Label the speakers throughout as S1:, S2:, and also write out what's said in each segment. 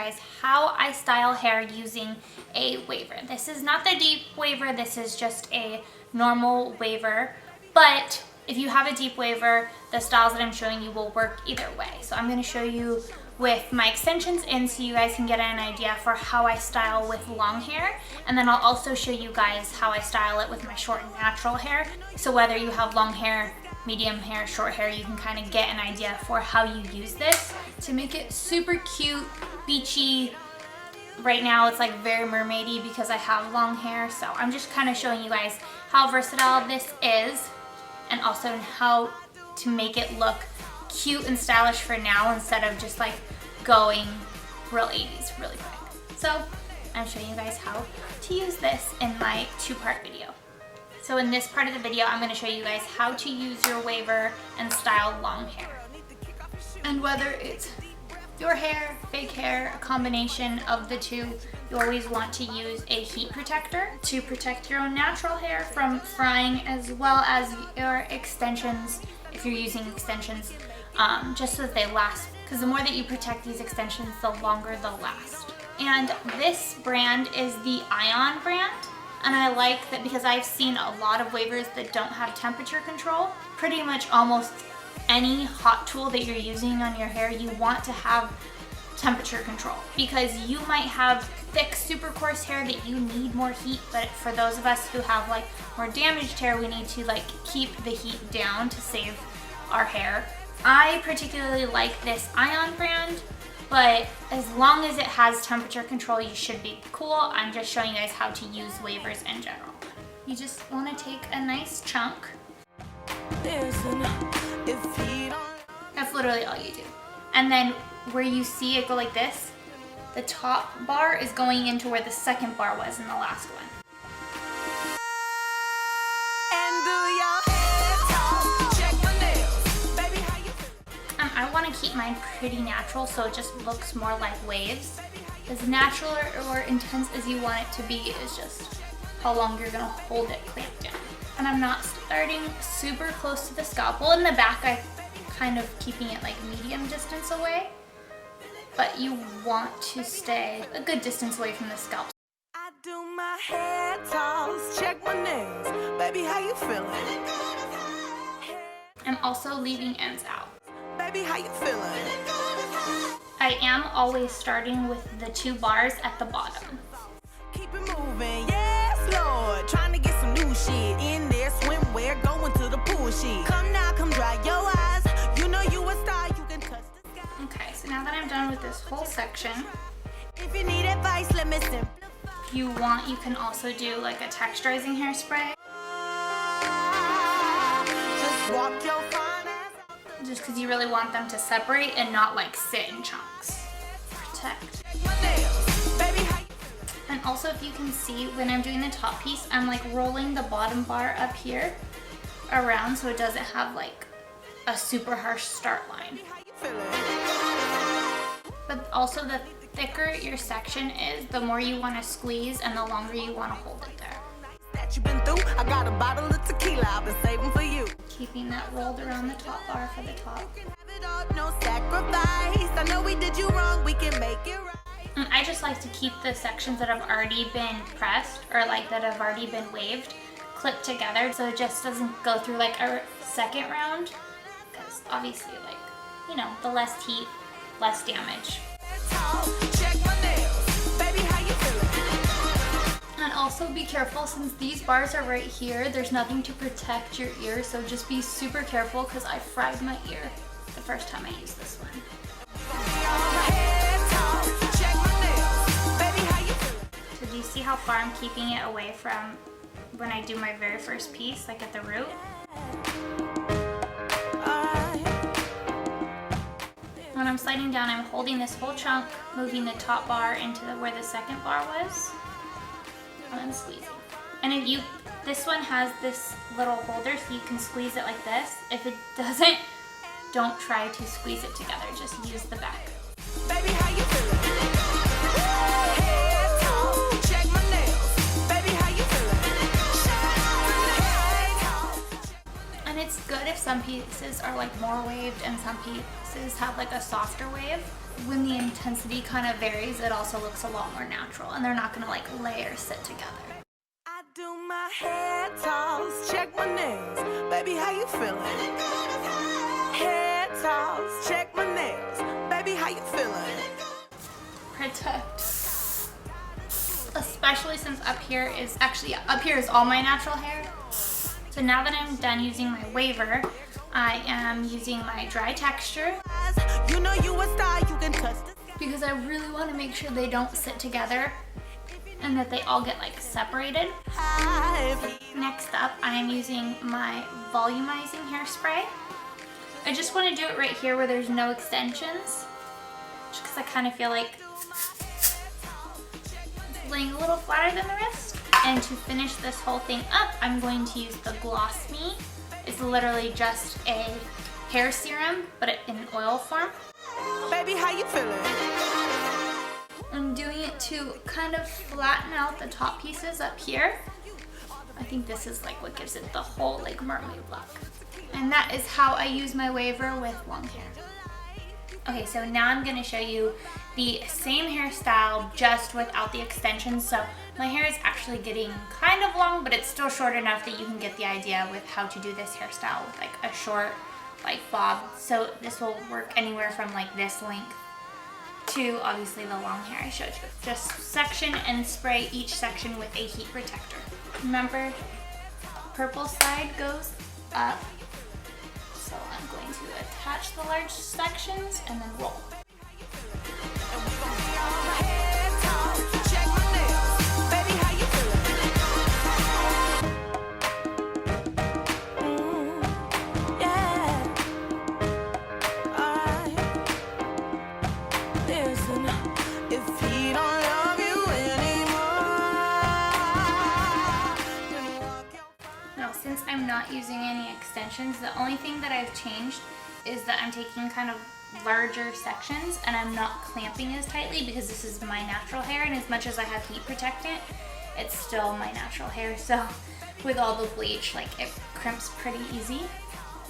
S1: guys how I style hair using a waver. This is not the deep waver, this is just a normal waver, but if you have a deep waver, the styles that I'm showing you will work either way. So I'm going to show you with my extensions in so you guys can get an idea for how I style with long hair, and then I'll also show you guys how I style it with my short and natural hair. So whether you have long hair, medium hair, short hair, you can kind of get an idea for how you use this to make it super cute, beachy. Right now it's like very mermaidy because I have long hair, so I'm just kind of showing you guys how versatile this is and also how to make it look cute and stylish for now instead of just like going real 80s really quick. So I'm showing you guys how to use this in my two-part video. So in this part of the video, I'm going to show you guys how to use your waver and style long hair. And whether it's your hair, fake hair, a combination of the two, you always want to use a heat protector to protect your own natural hair from frying, as well as your extensions if you're using extensions, just so that they last, because the more that you protect these extensions, the longer they'll last. And this brand is the Ion brand, and I like that because I've seen a lot of wavers that don't have temperature control. Pretty much almost any hot tool that you're using on your hair, you want to have temperature control, because you might have thick, super coarse hair that you need more heat, but for those of us who have like more damaged hair, we need to like keep the heat down to save our hair. I particularly like this Ion brand, but as long as it has temperature control, you should be cool. I'm just showing you guys how to use wavers in general. You just want to take a nice chunk. That's literally all you do. And then where you see it go like this, the top bar is going into where the second bar was in the last one. I want to keep mine pretty natural so it just looks more like waves. As natural or intense as you want it to be is just how long you're going to hold it clamped down. And I'm not starting super close to the scalp. Well, in the back I kind of keeping it like medium distance away, but you want to stay a good distance away from the scalp.
S2: I do my hair toss, check my nails, baby, how you feeling?
S1: I'm also leaving ends out.
S2: Baby, how you feeling?
S1: I am always starting with the two bars at the bottom.
S2: Keep it moving, yes, Lord. Trying to get some new shit in there, swimwear, going to the pool sheet. Come now, come dry your eyes. You know you a star, you can touch the sky.
S1: Okay, so now that I'm done with this whole section,
S2: if you need advice, let me simplify.
S1: if you want, you can also do like a texturizing hairspray.
S2: Just walk your fine ass.
S1: Just because you really want them to separate and not like sit in chunks. Protect.
S2: Check my nails, baby, how you
S1: And also, if you can see, when I'm doing the top piece, I'm like rolling the bottom bar up here around so it doesn't have like a super harsh start line. But also, the thicker your section is, the more you want to squeeze and the longer you want to hold it there.
S2: that you been through? I got a bottle of tequila I've been saving for you.
S1: Keeping that rolled around the top bar for the top.
S2: No sacrifice. I know we did you wrong, we can make it right.
S1: And I just like to keep the sections that have already been pressed or like that have already been waved clipped together so it just doesn't go through like a second round, because obviously, like, you know, the less heat, less damage.
S2: Check my nails, baby, how you feeling?
S1: And also be careful, since these bars are right here, there's nothing to protect your ear, so just be super careful, because I fried my ear the first time I used this one. So do you see how far I'm keeping it away from when I do my very first piece, like at the root? When I'm sliding down, I'm holding this whole chunk, moving the top bar into where the second bar was, and then squeezing. And if you, this one has this little holder so you can squeeze it like this. If it doesn't, don't try to squeeze it together, just use the back.
S2: Baby, how you feeling? Head talk, check my nails. Baby, how you feeling?
S1: And it's good if Some pieces are like more waved and some pieces have like a softer wave. When the intensity kind of varies, it also looks a lot more natural and they're not gonna like lay or sit together.
S2: I do my hair toss, check my nails. Baby, how you feeling? Hair toss, check my nails. Baby, how you feeling?
S1: Protect. Especially since up here is all my natural hair. So now that I'm done using my waver, I am using my dry texture
S2: You know you a star, you can touch the
S1: because I really want to make sure they don't sit together and that they all get like separated.
S2: high.
S1: Next up, I am using my volumizing hairspray. I just want to do it right here where there's no extensions, just because I kind of feel like it's laying a little flatter than the rest. And to finish this whole thing up, I'm going to use the Gloss Me. It's literally just a hair serum, but in oil form.
S2: Baby, how you feeling?
S1: I'm doing it to kind of flatten out the top pieces up here. I think this is like what gives it the whole like mermaid look. And that is how I use my waver with long hair. Okay, so now I'm gonna show you the same hairstyle just without the extensions. So my hair is actually getting kind of long, but it's still short enough that you can get the idea with how to do this hairstyle with like a short like bob. So this will work anywhere from like this length to obviously the long hair I showed you. Just section and spray each section with a heat protector. Remember, purple side goes up. So I'm going to attach the large sections and then roll. Since I'm not using any extensions, the only thing that I've changed is that I'm taking kind of larger sections and I'm not clamping as tightly because this is my natural hair, and as much as I have heat protectant, it's still my natural hair. So with all the bleach, like it crimps pretty easy.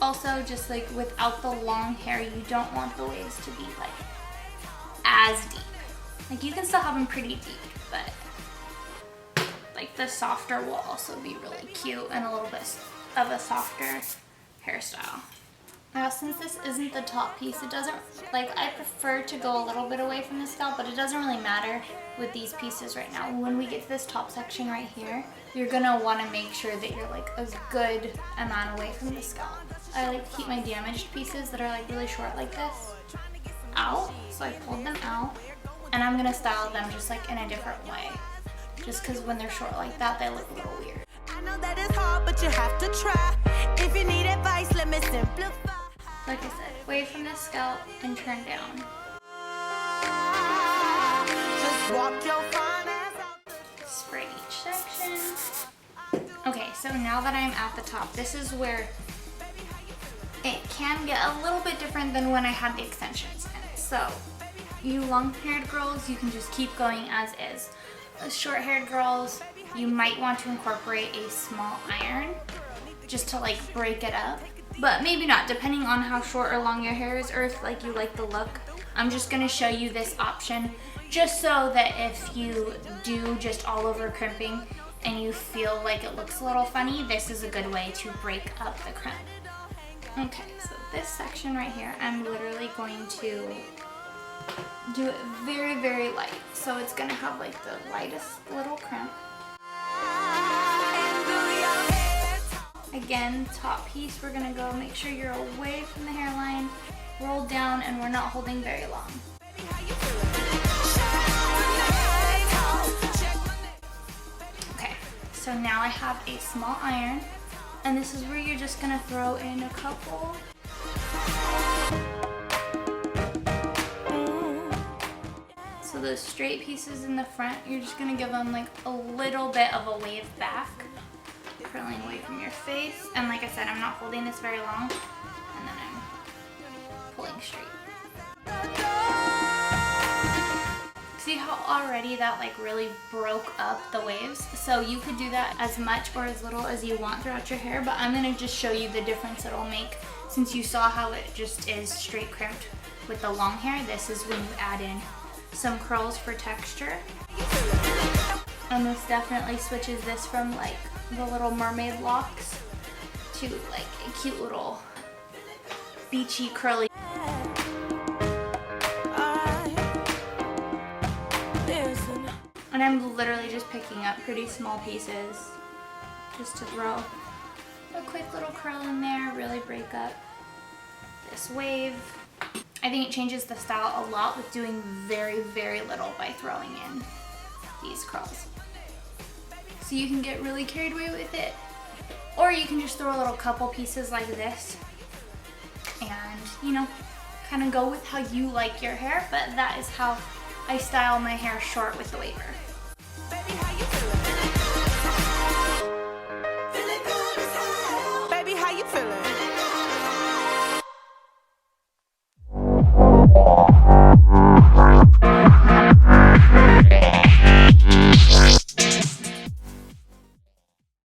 S1: Also, just like without the long hair, you don't want the waves to be like as deep. Like you can still have them pretty deep, but like the softer will also be really cute and a little bit of a softer hairstyle. Now since this isn't the top piece, it doesn't, like I prefer to go a little bit away from the scalp, but it doesn't really matter with these pieces right now. When we get to this top section right here, you're gonna wanna make sure that you're like a good amount away from the scalp. I like to keep my damaged pieces that are like really short like this out, so I pulled them out, and I'm gonna style them just like in a different way. Just because when they're short like that, they look a little weird.
S2: I know that it's hard, but you have to try. If you need advice, let me simplify.
S1: Like I said, away from the scalp and turn down.
S2: Just walk your fine ass out.
S1: Spray each section. Okay, so now that I'm at the top, this is where it can get a little bit different than when I had the extensions in. So, you long-haired girls, you can just keep going as is. Short-haired girls, you might want to incorporate a small iron just to like break it up, but maybe not, depending on how short or long your hair is, or if like you like the look. I'm just gonna show you this option just so that if you do just all over crimping and you feel like it looks a little funny, this is a good way to break up the crimp. Okay, so this section right here, I'm literally going to do it very, very light. So it's gonna have like the lightest little crimp. Again, top piece, we're gonna go make sure you're away from the hairline, roll down, and we're not holding very long. Okay, so now I have a small iron, and this is where you're just gonna throw in a couple. So those straight pieces in the front, you're just gonna give them like a little bit of a wave back, curling away from your face. And like I said, I'm not holding this very long, and then I'm pulling straight. See how already that like really broke up the waves? So you could do that as much or as little as you want throughout your hair, but I'm gonna just show you the difference it'll make. Since you saw how it just is straight crimped with the long hair, this is when you add in some curls for texture. And this definitely switches this from like the little mermaid locks to like a cute little beachy curly. And I'm literally just picking up pretty small pieces just to throw a quick little curl in there, really break up this wave. I think it changes the style a lot with doing very, very little by throwing in these curls. So you can get really carried away with it, or you can just throw a little couple pieces like this and, you know, kind of go with how you like your hair, but that is how I style my hair short with the waver.
S2: Baby,